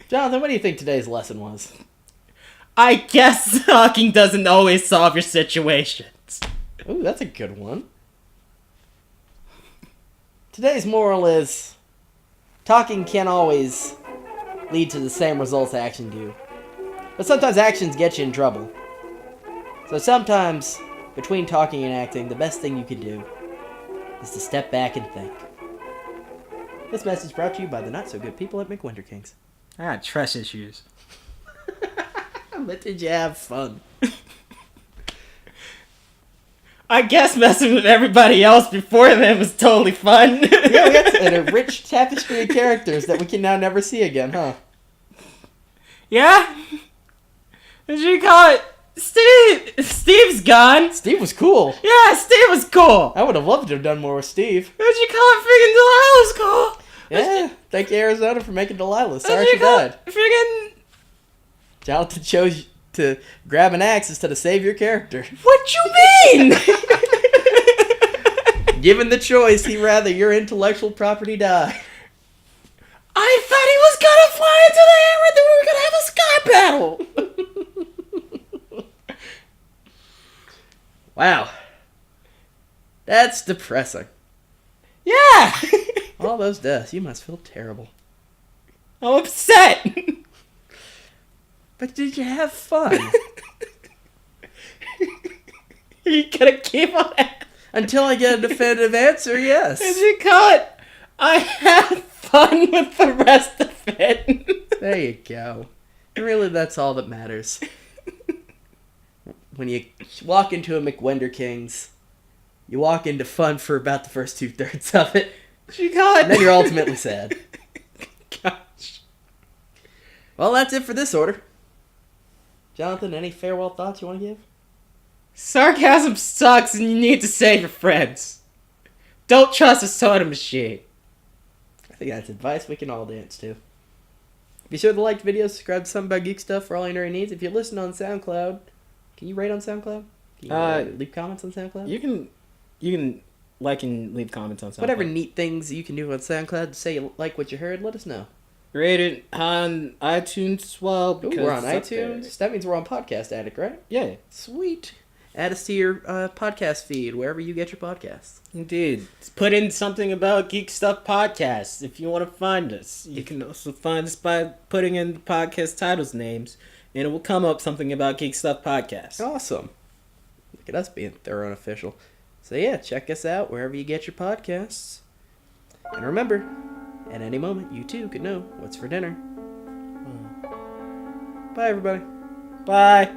Jonathan, what do you think today's lesson was? I guess talking doesn't always solve your situations. Ooh, that's a good one. Today's moral is talking can't always lead to the same results action do. But sometimes actions get you in trouble. So sometimes, between talking and acting, the best thing you can do is to step back and think. This message brought to you by the not-so-good people at McWenderking's. I got trust issues. But did you have fun? I guess messing with everybody else before them was totally fun. Yeah, we got a rich tapestry of characters that we can now never see again, huh? Yeah? Did you call it Steve? Steve's gone. Steve was cool. Yeah, Steve was cool. I would have loved to have done more with Steve. Did you call it freaking Delilah's cool? Yeah, thank you, Arizona, for making Delilah. Sorry Did she you call died. it freaking... Jonathan chose to grab an axe instead of save your character. What you mean? Given the choice, he'd rather your intellectual property die. I thought he was gonna fly into the air and then we were gonna have a sky battle. Wow. That's depressing. Yeah. All those deaths, you must feel terrible. I'm upset. But did you have fun? You gotta keep on it. Until I get a definitive answer, yes. Did you call it? I had fun with the rest of it. There you go. Really, that's all that matters. When you walk into a McWenderking's, you walk into fun for about the first 2/3 of it, Did you call it? and then you're ultimately sad. Gosh. Well, that's it for this order. Jonathan, any farewell thoughts you want to give? Sarcasm sucks and you need to save your friends. Don't trust a soda machine. I think that's advice we can all dance to. Be sure to like the video, subscribe to Something About Geek Stuff for all your nerdy needs. If you listen on SoundCloud, can you rate on SoundCloud? Can you leave comments on SoundCloud? You can like and leave comments on SoundCloud. Whatever neat things you can do on SoundCloud to say you like what you heard, let us know. Rate it on iTunes as well. Ooh, Because we're on it's up there. iTunes. That means we're on Podcast Addict, right? Yeah, Sweet. Add us to your podcast feed, wherever you get your podcasts. indeed. Put in Something About Geek Stuff podcast if you want to find us. You can also find us by putting in the podcast titles names, and it will come up Something About Geek Stuff podcast. Awesome. Look at us being thorough and official. So yeah, check us out wherever you get your podcasts. And remember, at any moment, you too could know what's for dinner. Bye, everybody. Bye.